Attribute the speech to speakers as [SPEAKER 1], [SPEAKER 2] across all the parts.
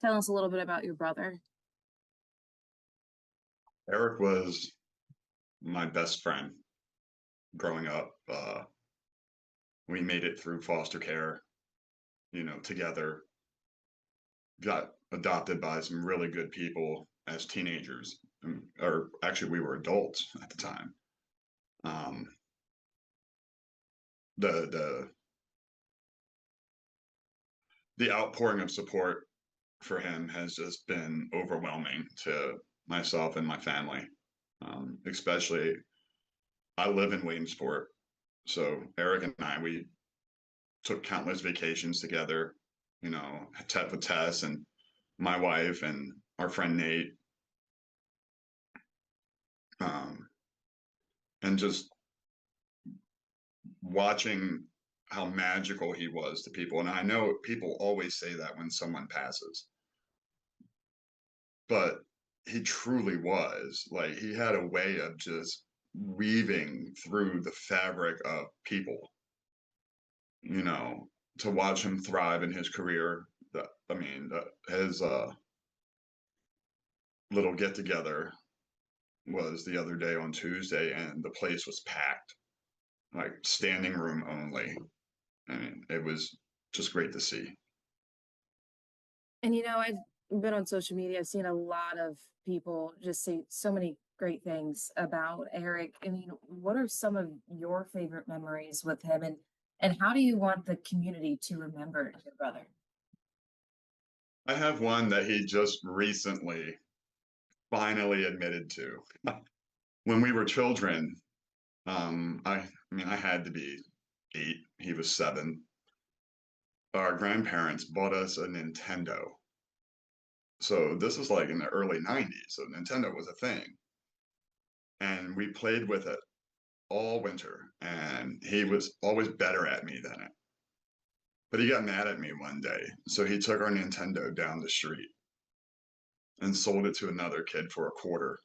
[SPEAKER 1] tell us a little bit about your brother?
[SPEAKER 2] Erick was my best friend growing up. We made it through foster care, together. Got adopted by some really good people as teenagers, or actually, we were adults at the time. Um, the the outpouring of support for him has just been overwhelming to myself and my family. Especially, I live in Williamsport, so Erick and we took countless vacations together. With Tess and my wife and our friend Nate, um, and just watching how magical he was to people. And I know people always say that when someone passes, but he truly was. Like, he had a way of just weaving through the fabric of people, you know, to watch him thrive in his career. His little get together was the other day on Tuesday, and the place was packed, like standing room only. I mean, it was just great to see.
[SPEAKER 1] And I've been on social media. I've seen a lot of people just say so many great things about Erick. I mean, what are some of your favorite memories with him, and how do you want the community to remember your brother?
[SPEAKER 2] I have one that he just recently finally admitted to. When we were children, I had to be 8, he was 7. Our grandparents bought us a Nintendo. So this was like in the early 90s. So Nintendo was a thing. And we played with it all winter. And he was always better at me than it. But he got mad at me one day. So he took our Nintendo down the street and sold it to another kid for a quarter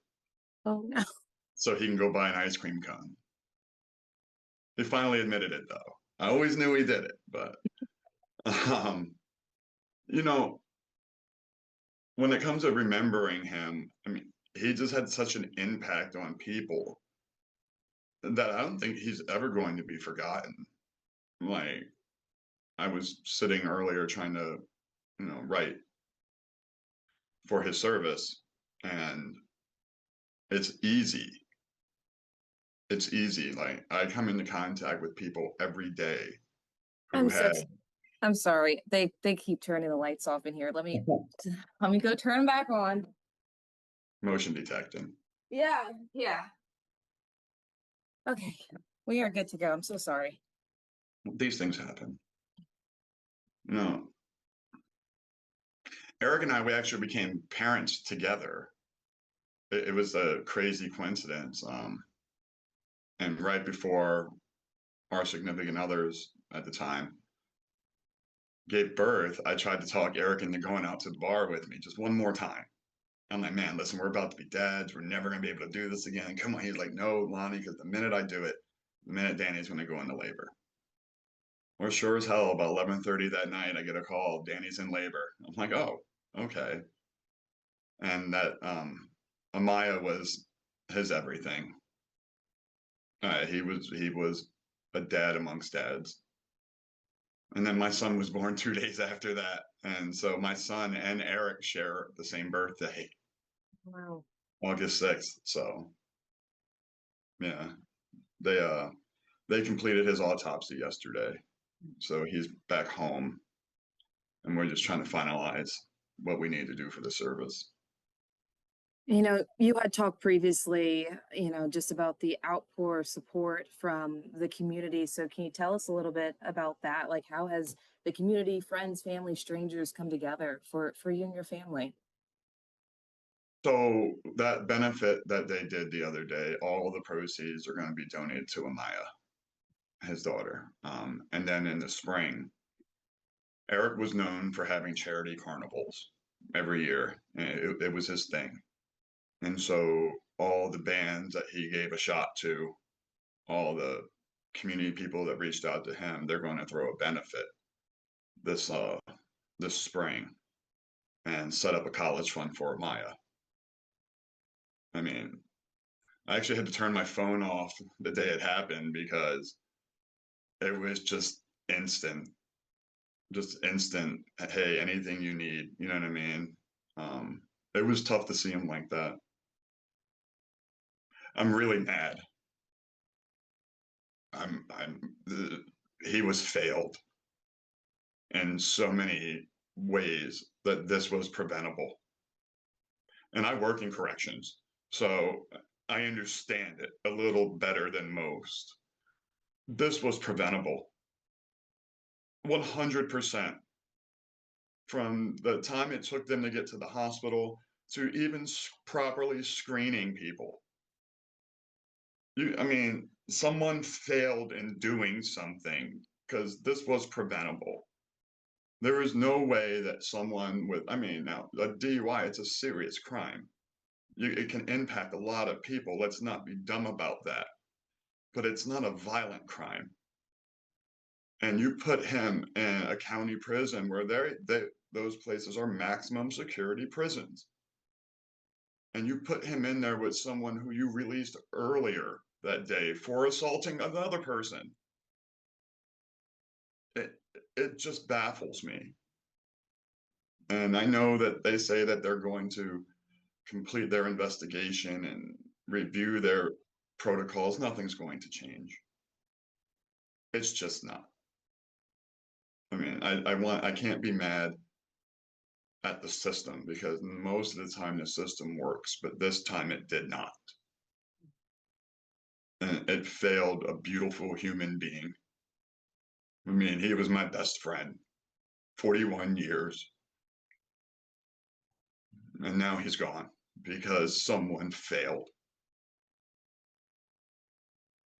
[SPEAKER 1] Oh no.
[SPEAKER 2] so he can go buy an ice cream cone. He finally admitted it though. I always knew he did it, but um, you know, when it comes to remembering him, I mean, he just had such an impact on people that I don't think he's ever going to be forgotten. Like, I was sitting earlier trying to, write for his service, and it's easy. It's easy. Like, I come into contact with people every day who
[SPEAKER 1] I'm so
[SPEAKER 2] had
[SPEAKER 1] I'm sorry. They keep turning the lights off in here. Let me go turn them back on.
[SPEAKER 2] motion detecting.
[SPEAKER 1] Yeah, yeah. Okay. We are good to go. I'm so sorry.
[SPEAKER 2] These things happen. No, Erick and I, we actually became parents together. It was a crazy coincidence. And right before our significant others at the time gave birth, I tried to talk Erick into going out to the bar with me just one more time. I'm like, man, listen, we're about to be dads. We're never going to be able to do this again. Come on. He's like, no, Lonnie, because the minute I do it, the minute Danny's going to go into labor. Or sure as hell, about 11:30 that night, I get a call, Danny's in labor. I'm like, oh, okay. And that Amaya was his everything. He was a dad amongst dads. And then my son was born 2 days after that. And so my son and Erick share the same birthday,
[SPEAKER 1] Wow.
[SPEAKER 2] August 6th. So yeah, they completed his autopsy yesterday. So he's back home, and we're just trying to finalize what we need to do for the service.
[SPEAKER 1] You had talked previously, just about the outpour of support from the community. So can you tell us a little bit about that? Like, how has the community, friends, family, strangers come together for you and your family?
[SPEAKER 2] So that benefit that they did the other day, all of the proceeds are going to be donated to Amaya, his daughter. And then in the spring, Erick was known for having charity carnivals every year. And it was his thing. And so all the bands that he gave a shot to, all the community people that reached out to him, they're going to throw a benefit this this spring. and set up a college fund for Maya. I mean, I actually had to turn my phone off the day it happened because it was just instant. Hey, anything you need, you know what I mean? Um, it was tough to see him like that. I'm really mad. I'm he was failed in so many ways that this was preventable. And I work in corrections, so I understand it a little better than most. This was preventable 100% from the time it took them to get to the hospital to even properly screening people. I mean, someone failed in doing something because this was preventable. There is no way that someone with, I mean, now a DUI, it's a serious crime. It can impact a lot of people. Let's not be dumb about that. But it's not a violent crime. And you put him in a county prison where those places are maximum security prisons. And you put him in there with someone who you released earlier that day for assaulting another person. It it just baffles me. And I know that they say that they're going to complete their investigation and review their protocols. Nothing's going to change. It's just not. I mean, I can't be mad at the system because most of the time the system works, but this time it did not. And it failed a beautiful human being. I mean, he was my best friend, 41 years, and now he's gone because someone failed.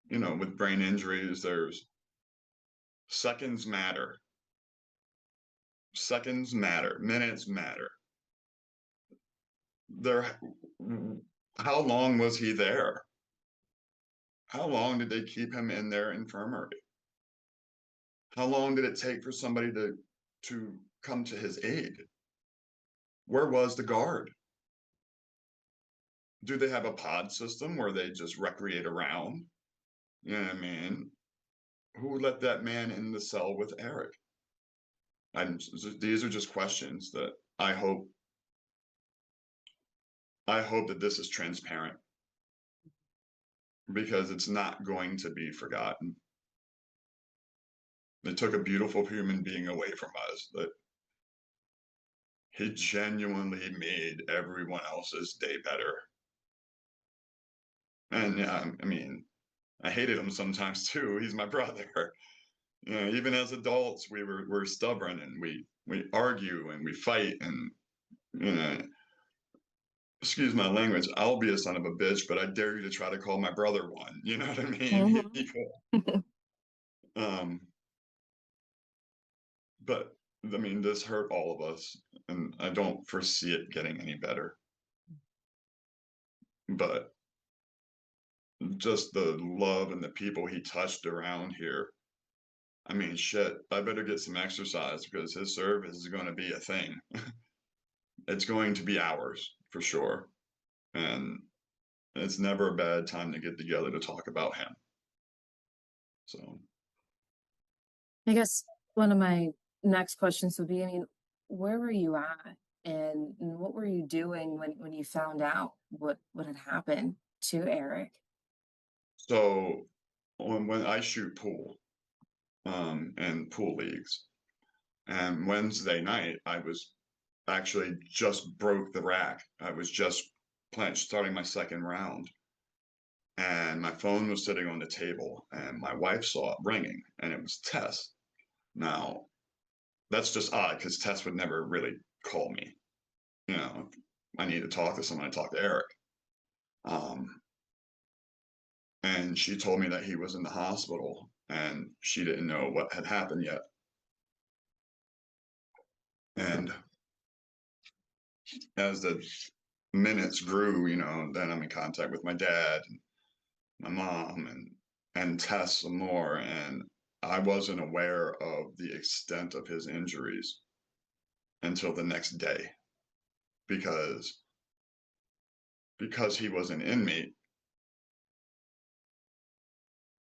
[SPEAKER 2] You know, with brain injuries, there's seconds matter. Seconds matter, minutes matter. There, how long was he there? How long did they keep him in their infirmary? How long did it take for somebody to come to his aid? Where was the guard? Do they have a pod system where they just recreate around? You know what I mean? Who let that man in the cell with Erick? These are just questions that I hope that this is transparent because it's not going to be forgotten. They took a beautiful human being away from us that he genuinely made everyone else's day better. And yeah, I mean, I hated him sometimes too. He's my brother. You know, even as adults, we're stubborn and we argue and we fight and you know, excuse my language. I'll be a son of a bitch, but I dare you to try to call my brother one. You know what I mean?
[SPEAKER 1] Mhm.
[SPEAKER 2] um, but I mean, this hurt all of us, and I don't foresee it getting any better. But just the love and the people he touched around here. I mean, shit, I better get some exercise because his service is going to be a thing. It's going to be hours for sure. And it's never a bad time to get together to talk about him. So,
[SPEAKER 1] I guess one of my next questions would be, I mean, where were you at and what were you doing when you found out what had happened to Erick?
[SPEAKER 2] so when I shoot pool, and pool leagues, and Wednesday night I was actually just broke the rack. I was just starting my second round, and my phone was sitting on the table, and my wife saw it ringing, and it was Tess. Now, that's just odd because Tess would never really call me. You know, I need to talk to someone. I talk to Erick. Um, and she told me that he was in the hospital and she didn't know what had happened yet. And as the minutes grew, you know, then I'm in contact with my dad and my mom and Tess some more. And I wasn't aware of the extent of his injuries until the next day. because he was an inmate,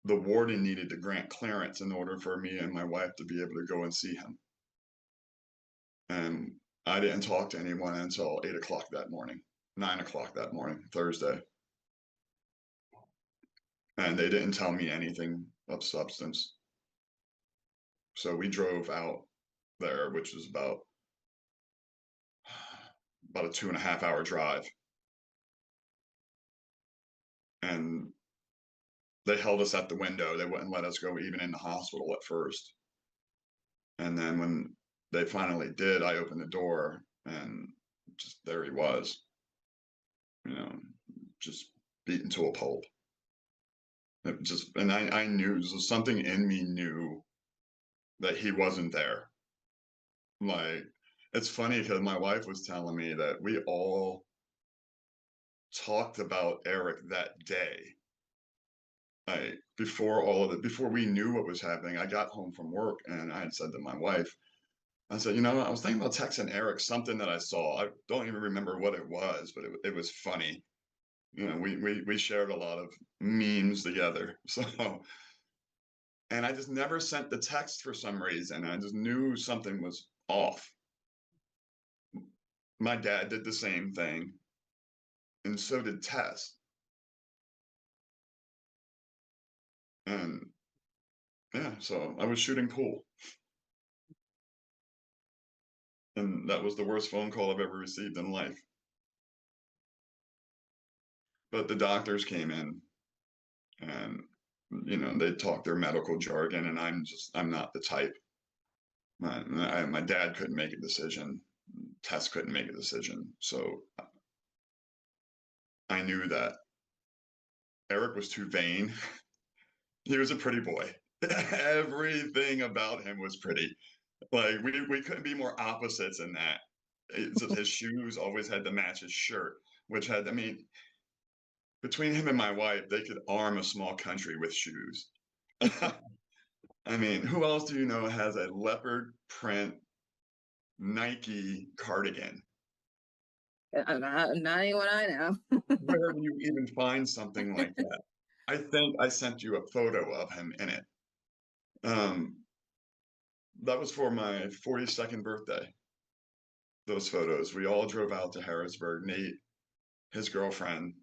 [SPEAKER 2] the warden needed to grant clearance in order for me and my wife to be able to go and see him. And I didn't talk to anyone until 8 o'clock that morning, 9 o'clock that morning, Thursday. And they didn't tell me anything of substance. So we drove out there, which was about a 2.5 hour drive. And they held us at the window. They wouldn't let us go even in the hospital at first. And then when they finally did, I opened the door and just there he was, just beaten to a pulp. And I knew, so something in me knew that he wasn't there. Like, it's funny because my wife was telling me that we all talked about Erick that day. Like, before we knew what was happening, I got home from work and I had said to my wife, I said, I was thinking about texting Erick something that I saw. I don't even remember what it was, but it was funny. We shared a lot of memes together. So, and I just never sent the text for some reason. I just knew something was off. My dad did the same thing, and so did Tess. And yeah, so I was shooting pool. And that was the worst phone call I've ever received in life. But the doctors came in and, they talked their medical jargon, and I'm not the type. My dad couldn't make a decision. Tess couldn't make a decision. So I knew that Erick was too vain. He was a pretty boy. Everything about him was pretty. Like, we couldn't be more opposites in that. His shoes always had to match his shirt, which had, between him and my wife, they could arm a small country with shoes. Who else do you know has a leopard print Nike cardigan?
[SPEAKER 1] Not anyone I know.
[SPEAKER 2] Where do you even find something like that? I think I sent you a photo of him in it. That was for my 42nd birthday. Those photos. We all drove out to Harrisburg. Nate, his girlfriend,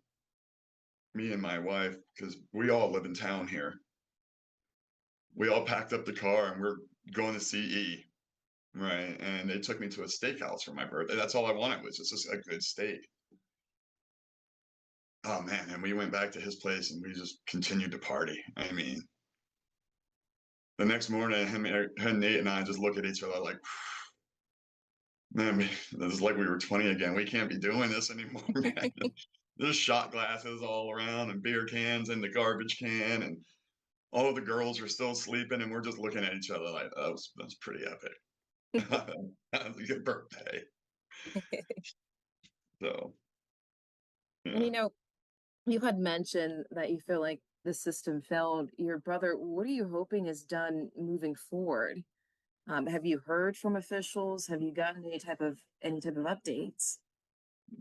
[SPEAKER 2] me and my wife, because we all live in town here. We all packed up the car and we're going to CE, right? And they took me to a steakhouse for my birthday. That's all I wanted, was just a good steak. Oh man, and we went back to his place and we just continued to party. The next morning, Nate and I just look at each other like, man, this is like we were 20 again. We can't be doing this anymore, man. There's shot glasses all around and beer cans in the garbage can, and all of the girls are still sleeping, and we're just looking at each other like, that's pretty epic. That was a good birthday. So,
[SPEAKER 1] And
[SPEAKER 2] yeah.
[SPEAKER 1] you had mentioned that you feel like the system failed your brother. What are you hoping is done moving forward? Have you heard from officials? Have you gotten any type of updates?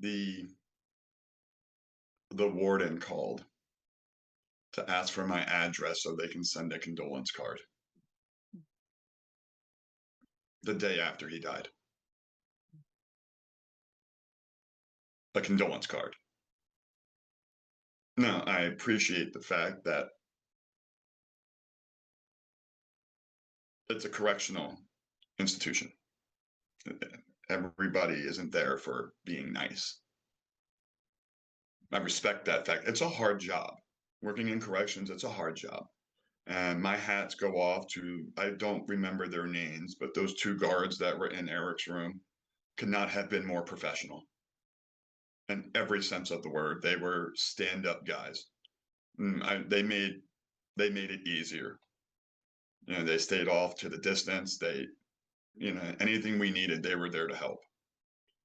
[SPEAKER 2] The warden called to ask for my address so they can send a condolence card the day after he died. A condolence card. Now, I appreciate the fact that it's a correctional institution. Everybody isn't there for being nice. I respect that fact. It's a hard job. Working in corrections, it's a hard job. And my hats go off to, I don't remember their names, but those two guards that were in Erick's room could not have been more professional. In every sense of the word, they were stand-up guys. They made it easier. They stayed off to the distance. Anything we needed, they were there to help.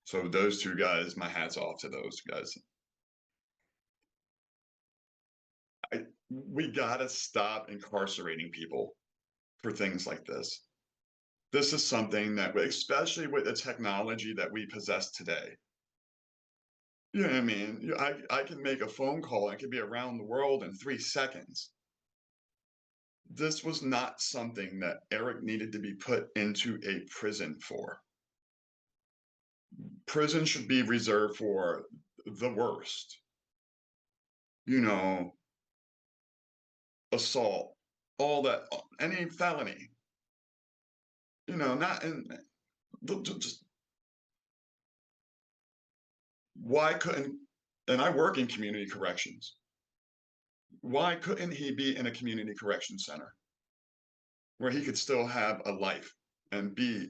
[SPEAKER 2] So those two guys, my hat's off to those guys. We gotta stop incarcerating people for things like this. This is something that, especially with the technology that we possess today, You know what I mean? I can make a phone call. I could be around the world in 3 seconds. This was not something that Erick needed to be put into a prison for. Prison should be reserved for the worst, you know, assault, all that, any felony, not in, just why couldn't, and I work in community corrections. Why couldn't he be in a community correction center where he could still have a life and be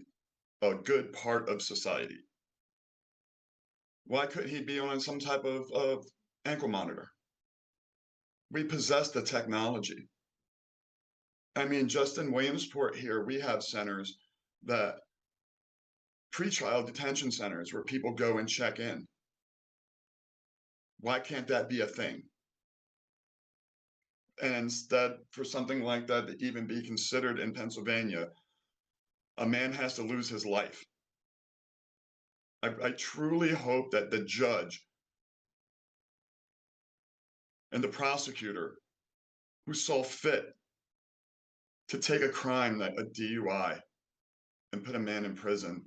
[SPEAKER 2] a good part of society? Why couldn't he be on some type of ankle monitor? We possess the technology. I mean, just in Williamsport here, we have centers that pretrial detention centers where people go and check in. Why can't that be a thing? And instead, for something like that to even be considered in Pennsylvania, a man has to lose his life. I truly hope that the judge and the prosecutor who saw fit to take a crime like a DUI and put a man in prison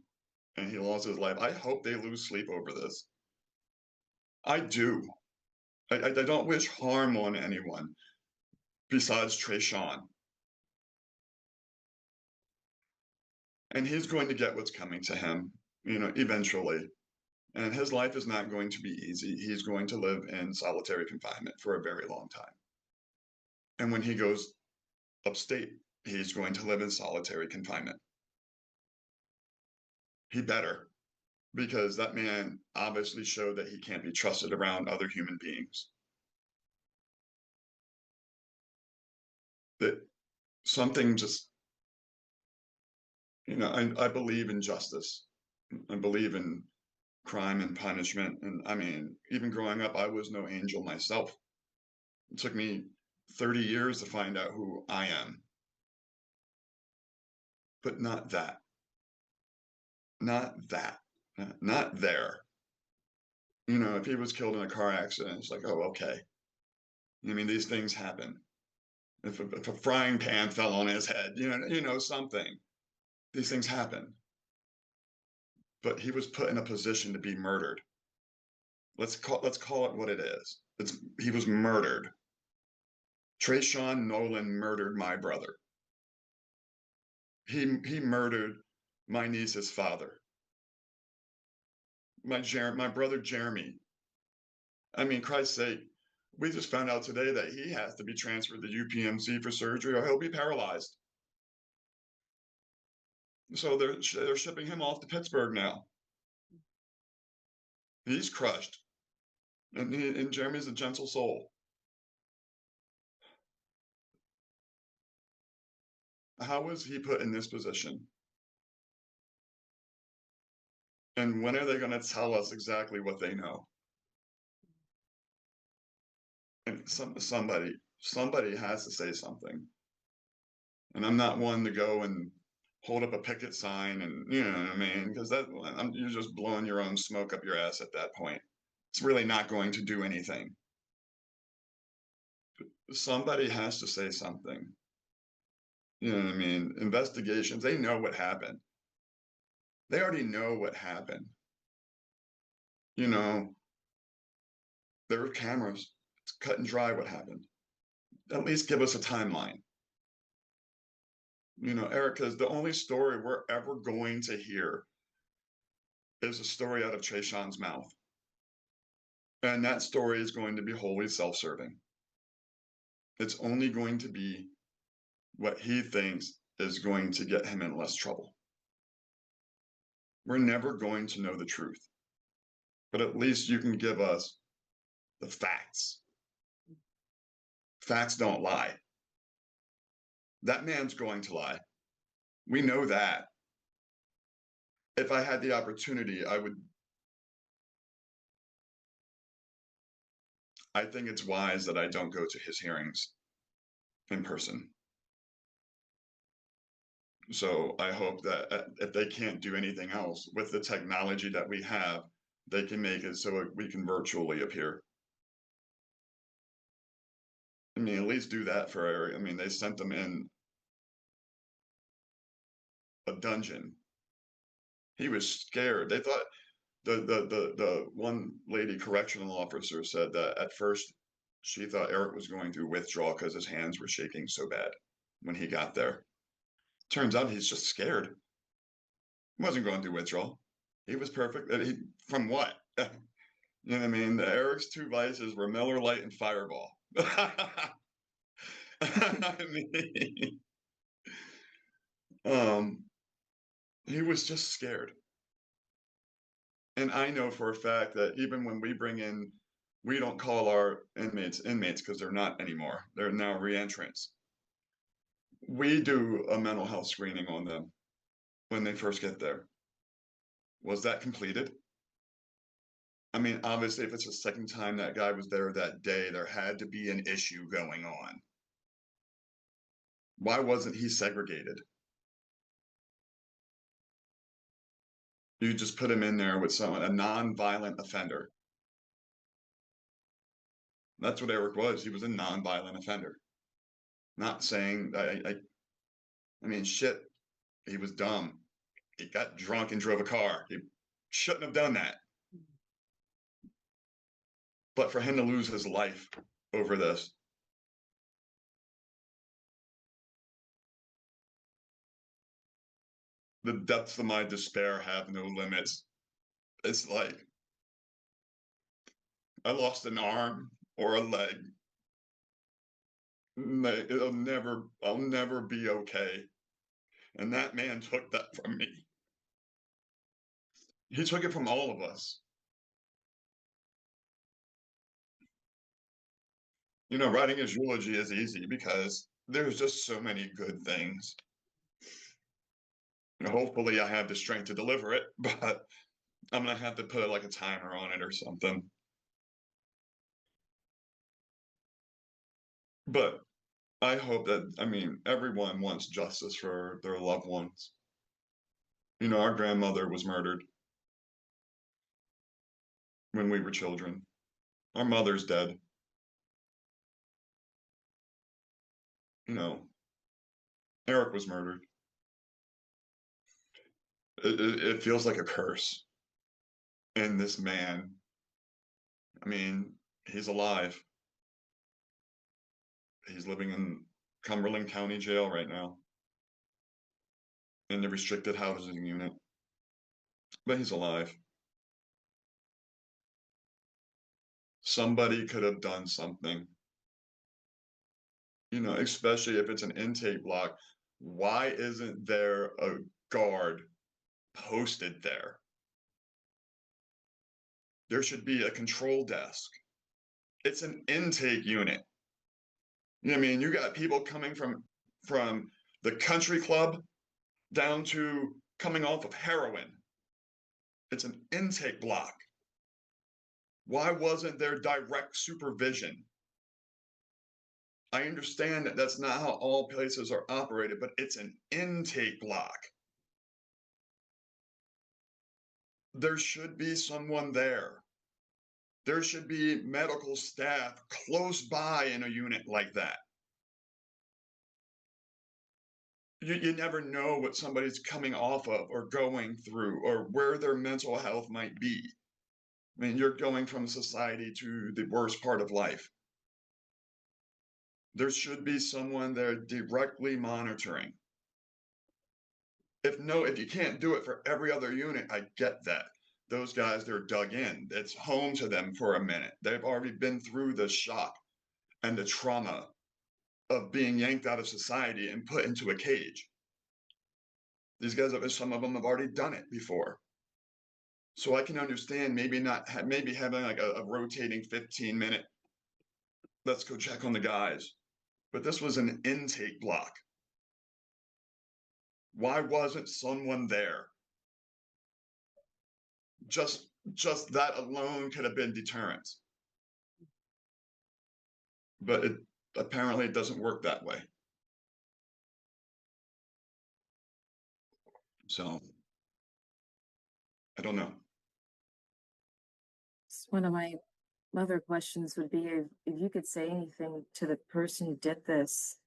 [SPEAKER 2] and he lost his life, I hope they lose sleep over this. I do. I don't wish harm on anyone besides Trayshawn. And he's going to get what's coming to him, eventually. And his life is not going to be easy. He's going to live in solitary confinement for a very long time. And when he goes upstate, he's going to live in solitary confinement. He better, because that man obviously showed that he can't be trusted around other human beings. That something just, I believe in justice. I believe in crime and punishment. And I mean, even growing up, I was no angel myself. It took me 30 years to find out who I am. But not that. Not that. Not there. If he was killed in a car accident, it's like, oh, okay. I mean, these things happen. If a frying pan fell on his head, something. These things happen. But he was put in a position to be murdered. Let's call it what it is. He was murdered. Trayshawn Nowlin murdered my brother. He murdered my niece's father. My brother Jeremy. I mean, Christ's sake, we just found out today that he has to be transferred to UPMC for surgery or he'll be paralyzed. So they're shipping him off to Pittsburgh now. He's crushed. And Jeremy's a gentle soul. How was he put in this position? And when are they going to tell us exactly what they know? And somebody has to say something. And I'm not one to go and hold up a picket sign and you know what I mean, because you're just blowing your own smoke up your ass at that point. It's really not going to do anything. Somebody has to say something. You know what I mean? Investigations, they know what happened. They already know what happened. There were cameras. It's cut and dry what happened. At least give us a timeline. Erica, the only story we're ever going to hear is a story out of Trayshawn's mouth. And that story is going to be wholly self-serving. It's only going to be what he thinks is going to get him in less trouble. We're never going to know the truth. But at least you can give us the facts. Facts don't lie. That man's going to lie. We know that. If I had the opportunity, I think it's wise that I don't go to his hearings in person. So I hope that if they can't do anything else with the technology that we have, they can make it so we can virtually appear. I mean, at least do that for Eric. I mean, they sent them in a dungeon. He was scared. They thought the one lady correctional officer said that at first she thought Eric was going through withdrawal because his hands were shaking so bad when he got there. Turns out he's just scared. He wasn't going through withdrawal. He was perfect. From what? You know what I mean? Eric's two vices were Miller Lite and Fireball. I mean, um, he was just scared. And I know for a fact that even when we bring in, we don't call our inmates because they're not anymore. They're now reentrants. We do a mental health screening on them when they first get there. Was that completed? I mean, obviously, if it's the second time that guy was there that day, there had to be an issue going on. Why wasn't he segregated? You just put him in there with someone, a non-violent offender. That's what Eric was. He was a non-violent offender. Not saying I mean, shit. He was dumb. He got drunk and drove a car. He shouldn't have done that. But for him to lose his life over this, the depths of my despair have no limits. It's like I lost an arm or a leg. I'll never be okay. And that man took that from me. He took it from all of us. You know, writing his eulogy is easy because there's just so many good things. You know, hopefully I have the strength to deliver it, but I'm gonna have to put like a timer on it or something. But I hope that, I mean, everyone wants justice for their loved ones. You know, our grandmother was murdered when we were children. Our mother's dead. You know, Eric was murdered. It feels like a curse. And this man, I mean, he's alive. He's living in Cumberland County Jail right now in the restricted housing unit. But he's alive. Somebody could have done something. You know, especially if it's an intake block. Why isn't there a guard posted there? There should be a control desk. It's an intake unit. You know what I mean? You got people coming from the country club down to coming off of heroin. It's an intake block. Why wasn't there direct supervision? I understand that that's not how all places are operated, but it's an intake block. There should be someone there. There should be medical staff close by in a unit like that. You never know what somebody's coming off of or going through or where their mental health might be. I mean, you're going from society to the worst part of life. There should be someone there directly monitoring. If you can't do it for every other unit, I get that. Those guys, they're dug in. It's home to them for a minute. They've already been through the shock and the trauma of being yanked out of society and put into a cage. These guys, some of them have already done it before. So I can understand maybe having like a rotating 15-minute, let's go check on the guys. But this was an intake block. Why wasn't someone there? Just that alone could have been deterrent. But apparently it doesn't work that way. So I don't know.
[SPEAKER 1] one of my other questions would be if you could say anything to the person who did this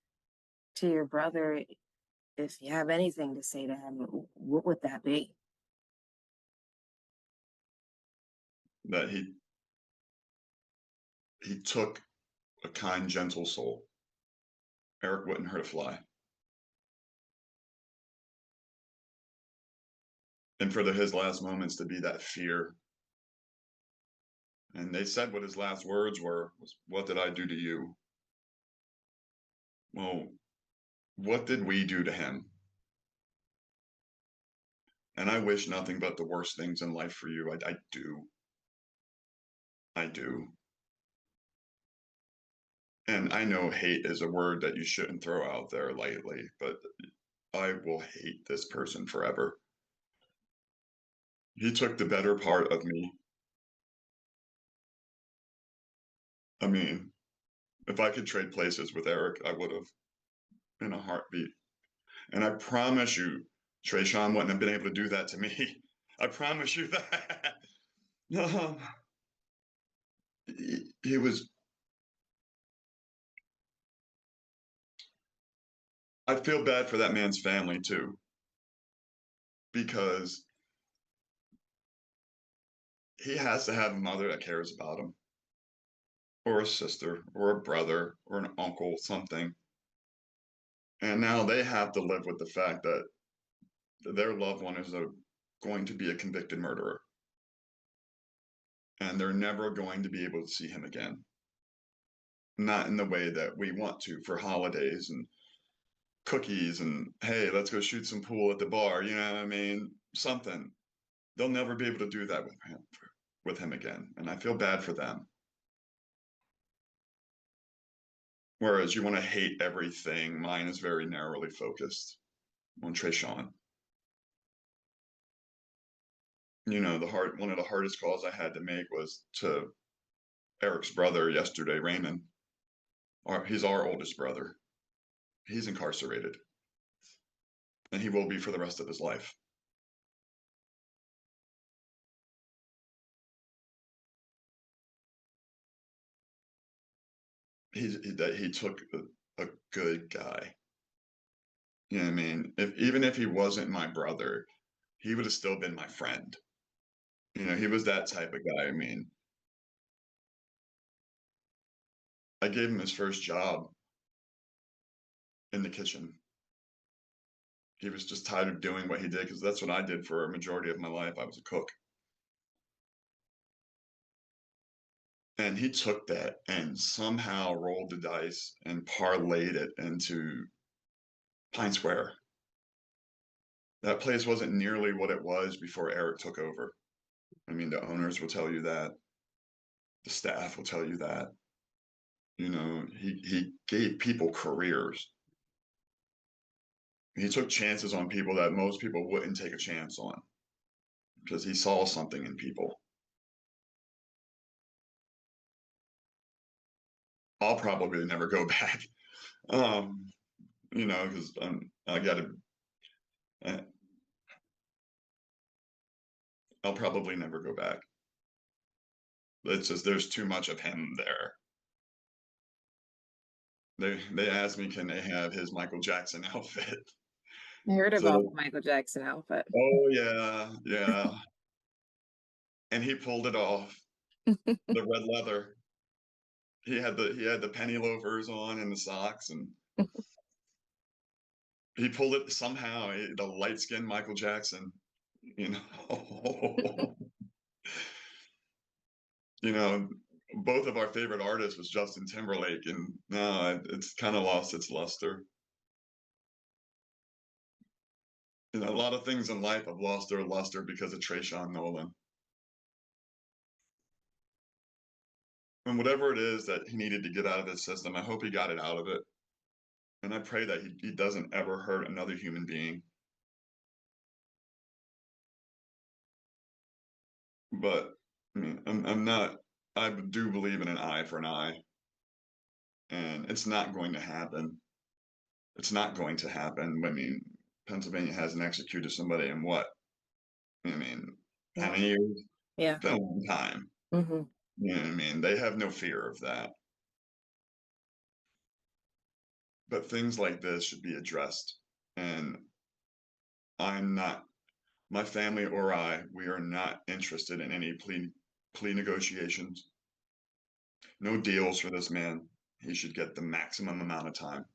[SPEAKER 1] to your brother, if you have anything to say to him, what would that be?
[SPEAKER 2] That he took a kind, gentle soul. Erick wouldn't hurt a fly. And for his last moments to be that fear. And they said what his last words were was, "What did I do to you?" Well, what did we do to him? And I wish nothing but the worst things in life for you. I do. I do. And I know hate is a word that you shouldn't throw out there lightly, but I will hate this person forever. He took the better part of me. I mean, if I could trade places with Erick, I would have in a heartbeat. And I promise you, Trayshawn wouldn't have been able to do that to me. I promise you that. Um, he was. I feel bad for that man's family too, because he has to have a mother that cares about him, or a sister, or a brother, or an uncle, something. And now they have to live with the fact that their loved one is going to be a convicted murderer. And they're never going to be able to see him again. Not in the way that we want to for holidays and cookies and, hey, let's go shoot some pool at the bar. You know what I mean? Something. They'll never be able to do that with him again. And I feel bad for them. Whereas you want to hate everything, mine is very narrowly focused on Trayshawn. You know, one of the hardest calls I had to make was to Erick's brother yesterday, Raymond. He's our oldest brother. He's incarcerated, and he will be for the rest of his life. He took a good guy. You know what I mean? Even if he wasn't my brother, he would have still been my friend. You know, he was that type of guy. I mean, I gave him his first job in the kitchen. He was just tired of doing what he did, because that's what I did for a majority of my life. I was a cook. And he took that and somehow rolled the dice and parlayed it into Pine Square. That place wasn't nearly what it was before Erick took over. I mean, the owners will tell you that. The staff will tell you that. You know, he gave people careers. He took chances on people that most people wouldn't take a chance on, because he saw something in people. I'll probably never go back. You know, because I gotta, I'll probably never go back. It's just there's too much of him there. They asked me, can they have his Michael Jackson outfit?
[SPEAKER 1] I heard about the
[SPEAKER 2] So,
[SPEAKER 1] Michael Jackson outfit.
[SPEAKER 2] oh yeah, yeah. And he pulled it off. The red leather. He had the penny loafers on and the socks, and he pulled it somehow. The light skinned Michael Jackson, you know. You know, both of our favorite artists was Justin Timberlake, and now it's kind of lost its luster. You know, a lot of things in life have lost their luster because of Trayshawn Nowlin. And whatever it is that he needed to get out of his system, I hope he got it out of it. And I pray that he doesn't ever hurt another human being. But I mean, I'm not, I do believe in an eye for an eye. And it's not going to happen. It's not going to happen. I mean, Pennsylvania hasn't executed somebody in what? I mean, how
[SPEAKER 1] Yeah.
[SPEAKER 2] many years?
[SPEAKER 1] Yeah.
[SPEAKER 2] It's been a long time.
[SPEAKER 1] Mhm.
[SPEAKER 2] You know what I mean? They have no fear of that. But things like this should be addressed. And I'm not, my family or we are not interested in any plea negotiations. No deals for this man. He should get the maximum amount of time.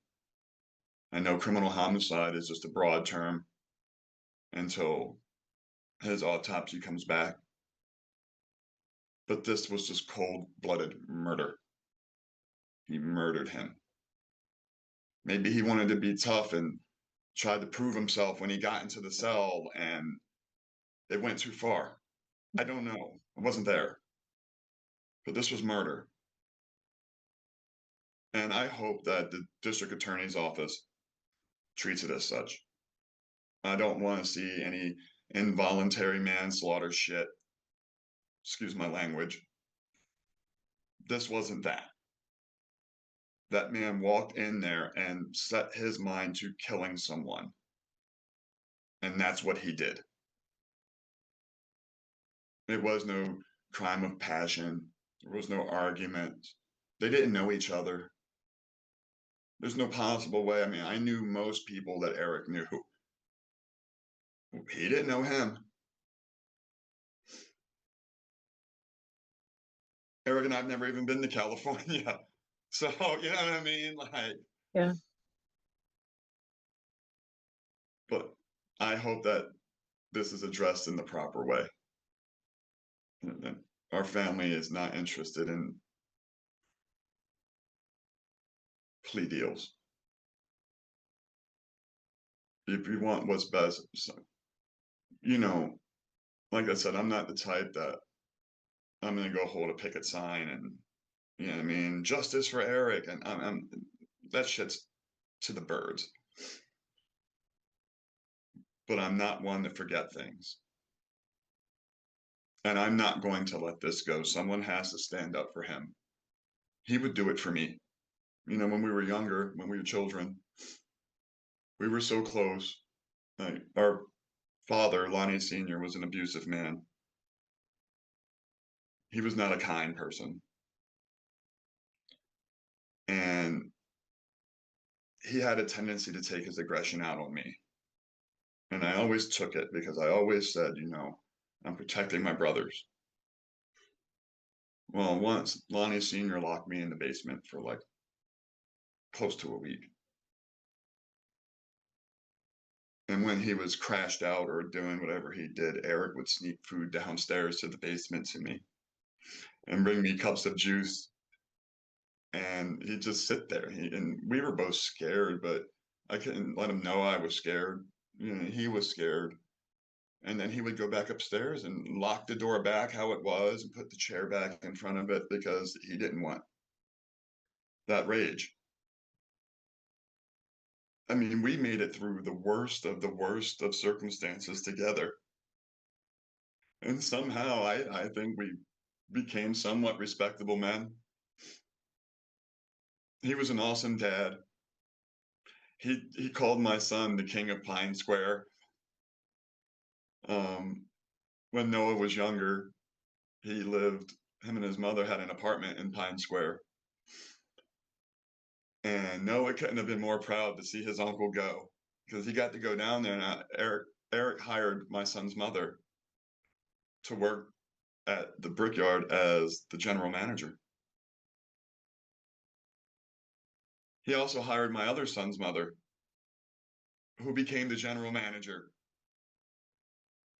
[SPEAKER 2] I know criminal homicide is just a broad term until his autopsy comes back, but this was just cold-blooded murder. He murdered him. Maybe he wanted to be tough and tried to prove himself when he got into the cell and it went too far. I don't know. I wasn't there. But this was murder. And I hope that the district attorney's office treats it as such. I don't want to see any involuntary manslaughter shit. Excuse my language. This wasn't that. That man walked in there and set his mind to killing someone. And that's what he did. It was no crime of passion. There was no argument. They didn't know each other. There's no possible way. I mean, I knew most people that Erick knew. He didn't know him. Erick and I've never even been to California. So, you know what I mean? Like,
[SPEAKER 1] Yeah.
[SPEAKER 2] but I hope that this is addressed in the proper way. And our family is not interested in plea deals. If you want what's best, so, you know, like I said, I'm not the type that I'm going to go hold a picket sign and, you know what I mean, justice for Erick. And that shit's to the birds. But I'm not one to forget things. And I'm not going to let this go. Someone has to stand up for him. He would do it for me. You know, when we were younger, when we were children, we were so close. Like, our father, Lonnie Sr., was an abusive man. He was not a kind person. And he had a tendency to take his aggression out on me. And I always took it because I always said, you know, I'm protecting my brothers. Well, once Lonnie Sr. locked me in the basement for like close to a week. And when he was crashed out or doing whatever he did, Erick would sneak food downstairs to the basement to me and bring me cups of juice. And he'd just sit there. And we were both scared, but I couldn't let him know I was scared. You know, he was scared. And then he would go back upstairs and lock the door back how it was and put the chair back in front of it because he didn't want that rage. I mean, we made it through the worst of circumstances together. And somehow I think we became somewhat respectable men. He was an awesome dad. He called my son the king of Pine Square. Um, when Noah was younger, him and his mother had an apartment in Pine Square. And Noah couldn't have been more proud to see his uncle go because he got to go down there. And Erick hired my son's mother to work at the brickyard as the general manager. He also hired my other son's mother, who became the general manager.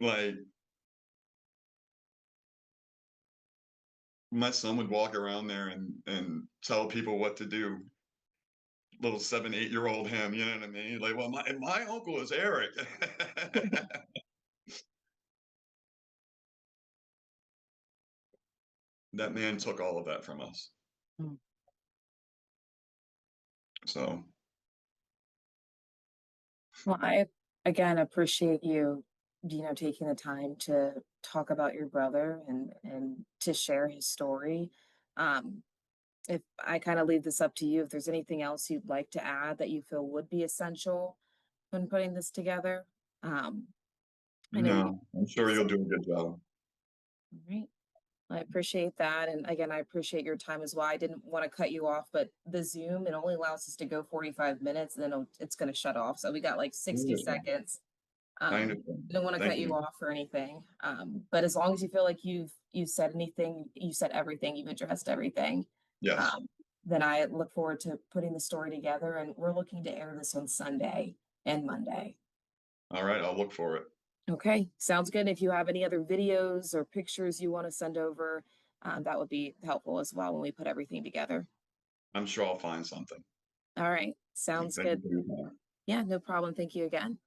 [SPEAKER 2] Like, my son would walk around there and tell people what to do. Little 7, 8-year-old him, you know what I mean? Like, well, my uncle is Erick. That man took all of that from us.
[SPEAKER 1] Mm.
[SPEAKER 2] So,
[SPEAKER 1] Well, I again appreciate you, taking the time to talk about your brother and to share his story. Um, if I kind of leave this up to you, if there's anything else you'd like to add that you feel would be essential when putting this together. Um, I know you
[SPEAKER 2] no, I'm sure
[SPEAKER 1] said,
[SPEAKER 2] you'll do a good job.
[SPEAKER 1] all right. I appreciate that. And again, I appreciate your time as well. I didn't want to cut you off, but the Zoom, it only allows us to go 45 minutes, and then it's going to shut off. So we got like 60 seconds.
[SPEAKER 2] I understand.
[SPEAKER 1] I don't want to
[SPEAKER 2] Thank
[SPEAKER 1] cut you
[SPEAKER 2] you.
[SPEAKER 1] off or anything. But as long as you feel like you've said anything, you said everything, you've addressed everything.
[SPEAKER 2] Yes.
[SPEAKER 1] Then I look forward to putting the story together, and we're looking to air this on Sunday and Monday.
[SPEAKER 2] All right. I'll look for it.
[SPEAKER 1] Okay, sounds good. If you have any other videos or pictures you want to send over, that would be helpful as well when we put everything together.
[SPEAKER 2] I'm sure I'll find something.
[SPEAKER 1] All right, sounds
[SPEAKER 2] Thank you
[SPEAKER 1] good.
[SPEAKER 2] for your time.
[SPEAKER 1] Yeah, no problem. Thank you again.